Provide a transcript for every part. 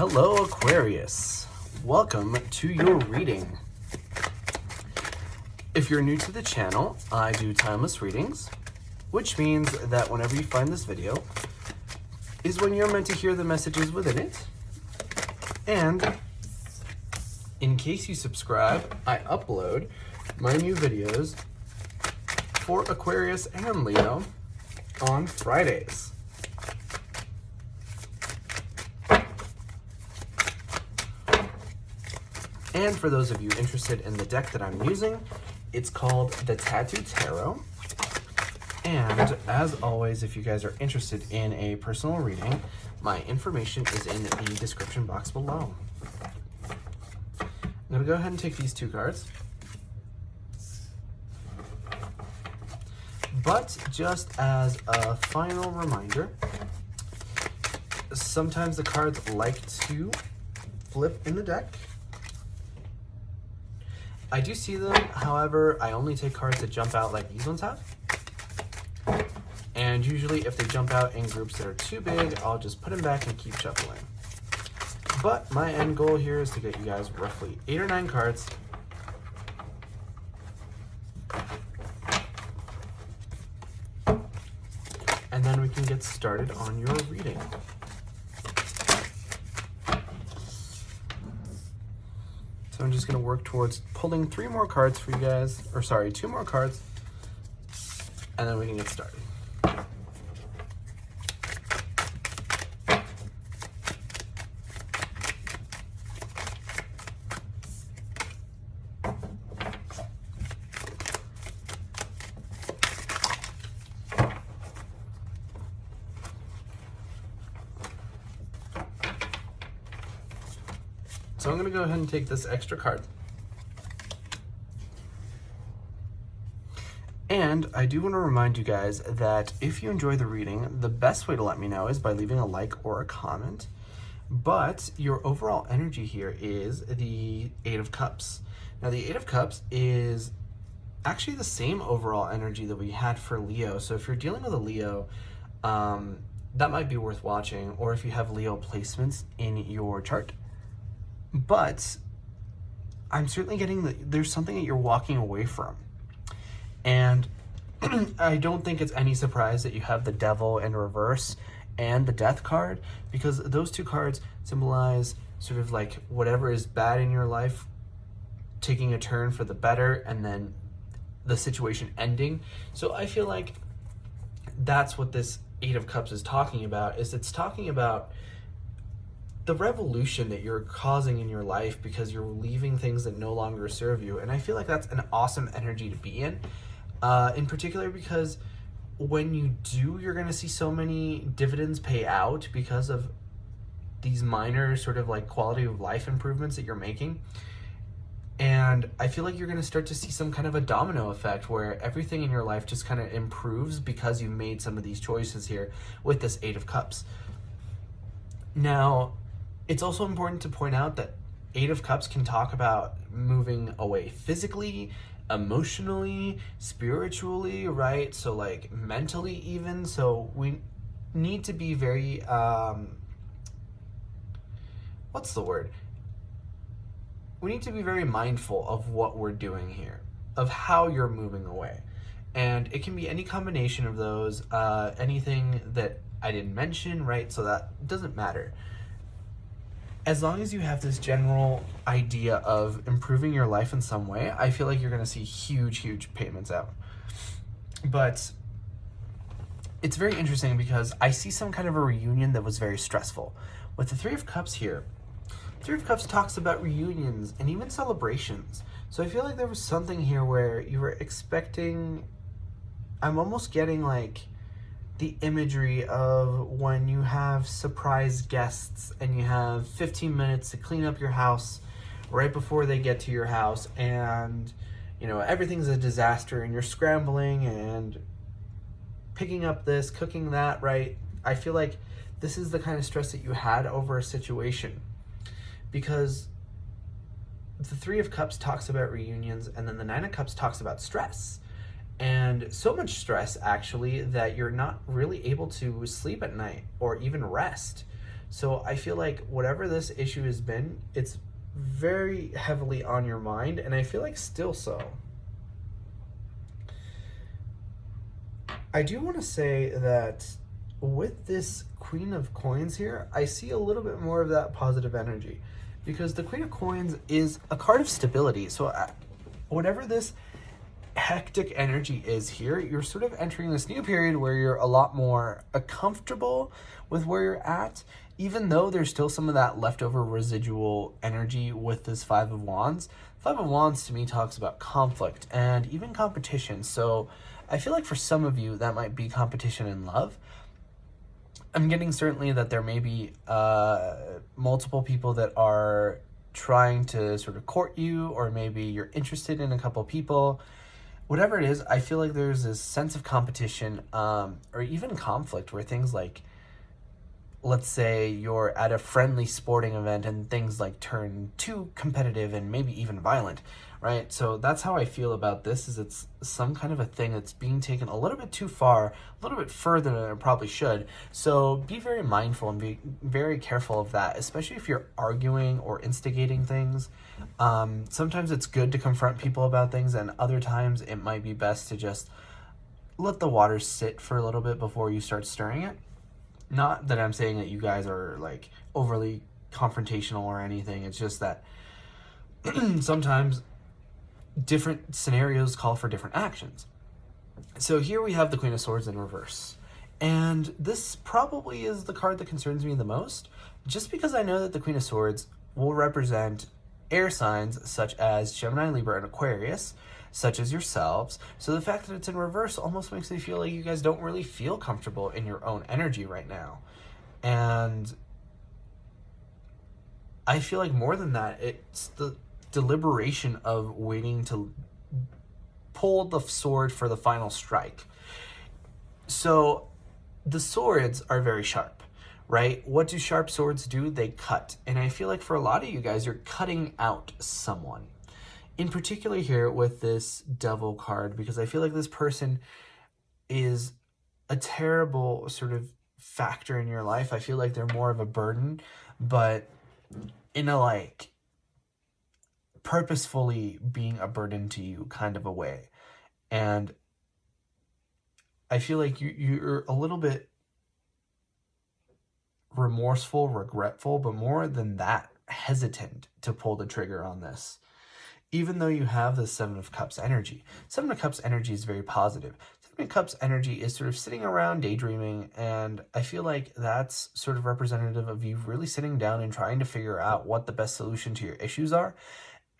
Hello, Aquarius. Welcome to your reading. If you're new to the channel, I do timeless readings, which means that whenever you find this video is when you're meant to hear the messages within it. And in case you subscribe, I upload my new videos for Aquarius and Leo on Fridays. And for those of you interested in the deck that I'm using, it's called the Tattoo Tarot. And as always, if you guys are interested in a personal reading, my information is in the description box below. I'm going to go ahead and take these two cards. But just as a final reminder, sometimes the cards like to flip in the deck. I do see them, however, I only take cards that jump out like these ones have. And usually if they jump out in groups that are too big, I'll just put them back and keep shuffling. But my end goal here is to get you guys roughly 8 or 9 cards. And then we can get started on your reading. So I'm just going to work towards pulling 3 more cards for you guys, or sorry, 2 more cards, and then we can get started. So I'm going to go ahead and take this extra card. And I do want to remind you guys that if you enjoy the reading, the best way to let me know is by leaving a like or a comment. But your overall energy here is the 8 of Cups. Now the 8 of Cups is actually the same overall energy that we had for Leo. So if you're dealing with a Leo, that might be worth watching, or if you have Leo placements in your chart. But I'm certainly getting that there's something that you're walking away from. And I don't think it's any surprise that you have the Devil in reverse and the Death card, because those 2 cards symbolize sort of like whatever is bad in your life taking a turn for the better, and then the situation ending. So I feel like that's what this 8 of Cups is talking about, is it's talking about the revolution that you're causing in your life because you're leaving things that no longer serve you. And I feel like that's an awesome energy to be in particular because when you do, you're going to see so many dividends pay out because of these minor sort of like quality of life improvements that you're making. And I feel like you're going to start to see some kind of a domino effect where everything in your life just kind of improves because you've made some of these choices here with this 8 of Cups. Now, it's also important to point out that 8 of Cups can talk about moving away physically, emotionally, spiritually, right? So like mentally even. So we need to be very, what's the word? We need to be very mindful of what we're doing here, of how you're moving away. And it can be any combination of those, anything that I didn't mention, right? So that doesn't matter. As long as you have this general idea of improving your life in some way, I feel like you're going to see huge payments out. But it's very interesting because I see some kind of a reunion that was very stressful. With the 3 of Cups here, 3 of Cups talks about reunions and even celebrations. So I feel like there was something here where you were expecting, I'm almost getting like the imagery of when you have surprise guests and you have 15 minutes to clean up your house right before they get to your house, and you know everything's a disaster and you're scrambling and picking up this, cooking that, right? I feel like this is the kind of stress that you had over a situation, because the 3 of Cups talks about reunions and then the 9 of Cups talks about stress. And so much stress, actually, that you're not really able to sleep at night or even rest. So I feel like whatever this issue has been, it's very heavily on your mind, and I feel like still so. I do want to say that with this Queen of Coins here, I see a little bit more of that positive energy, because the Queen of Coins is a card of stability. So whatever this hectic energy is here, you're sort of entering this new period where you're a lot more comfortable with where you're at, even though there's still some of that leftover residual energy with this Five of Wands. Five of Wands to me talks about conflict and even competition. So I feel like for some of you that might be competition in love. I'm getting certainly that there may be multiple people that are trying to sort of court you, or maybe you're interested in a couple people. Whatever it is, I feel like there's this sense of competition, or even conflict, where things like, let's say you're at a friendly sporting event and things like turn too competitive and maybe even violent, right? So that's how I feel about this, is it's some kind of a thing that's being taken a little bit too far, a little bit further than it probably should. So be very mindful and be very careful of that, especially if you're arguing or instigating things. Sometimes it's good to confront people about things, and other times it might be best to just let the water sit for a little bit before you start stirring it. Not that I'm saying that you guys are like overly confrontational or anything. It's just that sometimes different scenarios call for different actions. So here we have the Queen of Swords in reverse. And this probably is the card that concerns me the most, just because I know that the Queen of Swords will represent air signs such as Gemini, Libra, and Aquarius, such as yourselves. So the fact that it's in reverse almost makes me feel like you guys don't really feel comfortable in your own energy right now. And I feel like more than that, it's the deliberation of waiting to pull the sword for the final strike. So the swords are very sharp, right? What do sharp swords do? They cut. And I feel like for a lot of you guys, you're cutting out someone. In particular here with this Devil card, because I feel like this person is a terrible sort of factor in your life. I feel like they're more of a burden, but in a like purposefully being a burden to you kind of a way. And I feel like you're a little bit remorseful, regretful, but more than that, hesitant to pull the trigger on this. Even though you have the Seven of Cups energy. Seven of Cups energy is very positive. Seven of Cups energy is sort of sitting around daydreaming, and I feel like that's sort of representative of you really sitting down and trying to figure out what the best solution to your issues are.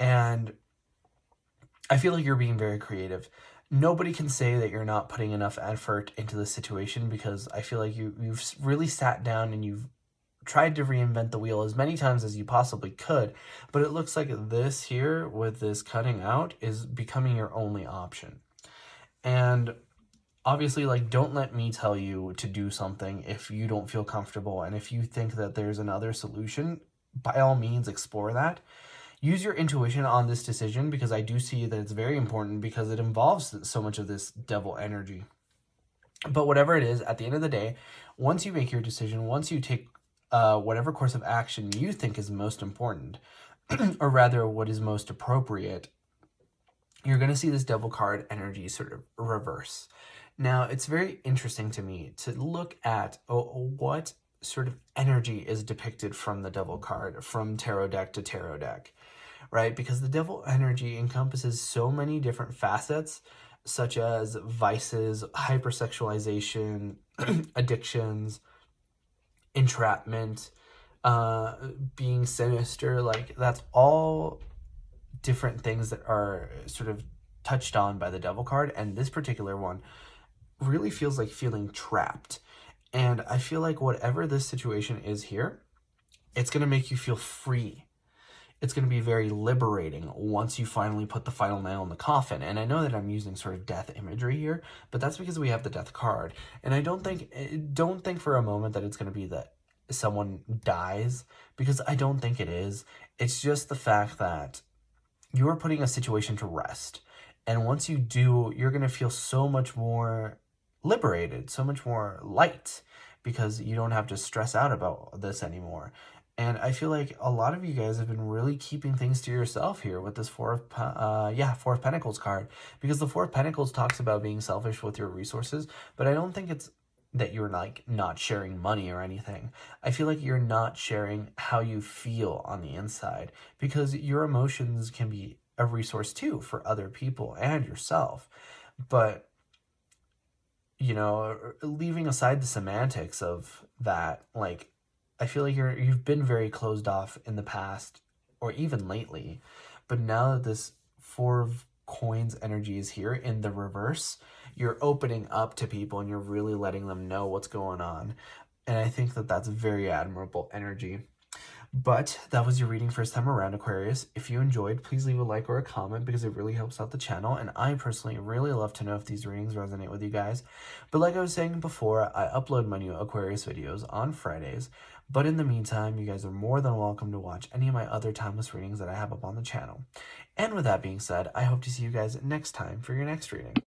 And I feel like you're being very creative. Nobody can say that you're not putting enough effort into this situation, because I feel like you've really sat down and you've tried to reinvent the wheel as many times as you possibly could, but it looks like this here with this cutting out is becoming your only option. And obviously, like, don't let me tell you to do something if you don't feel comfortable, and if you think that there's another solution, by all means explore that. Use your intuition on this decision, because I do see that it's very important, because it involves so much of this devil energy. But whatever it is, at the end of the day, once you make your decision, once you take whatever course of action you think is most important, or rather what is most appropriate, you're going to see this Devil card energy sort of reverse. Now, it's very interesting to me to look at what sort of energy is depicted from the Devil card, from tarot deck to tarot deck, right? Because the Devil energy encompasses so many different facets, such as vices, hypersexualization, addictions, entrapment, being sinister. Like, that's all different things that are sort of touched on by the Devil card, and this particular one really feels like feeling trapped. And I feel like whatever this situation is here, it's going to make you feel free. It's going to be very liberating once you finally put the final nail in the coffin. And I know that I'm using sort of death imagery here, but that's because we have the Death card. And I don't think for a moment that it's going to be that someone dies, because I don't think it is. It's just the fact that you are putting a situation to rest. And once you do, you're going to feel so much more liberated, so much more light, because you don't have to stress out about this anymore. And I feel like a lot of you guys have been really keeping things to yourself here with this Four of Pentacles card, because the Four of Pentacles talks about being selfish with your resources, but I don't think it's that you're like not sharing money or anything. I feel like you're not sharing how you feel on the inside, because your emotions can be a resource too for other people and yourself. But you know, leaving aside the semantics of that, like, I feel like you've been very closed off in the past or even lately, but now that this Four of Coins energy is here in the reverse, you're opening up to people and you're really letting them know what's going on. And I think that that's very admirable energy. But that was your reading first time around, Aquarius. If you enjoyed, please leave a like or a comment because it really helps out the channel. And I personally really love to know if these readings resonate with you guys. But like I was saying before, I upload my new Aquarius videos on Fridays. But in the meantime, you guys are more than welcome to watch any of my other timeless readings that I have up on the channel. And with that being said, I hope to see you guys next time for your next reading.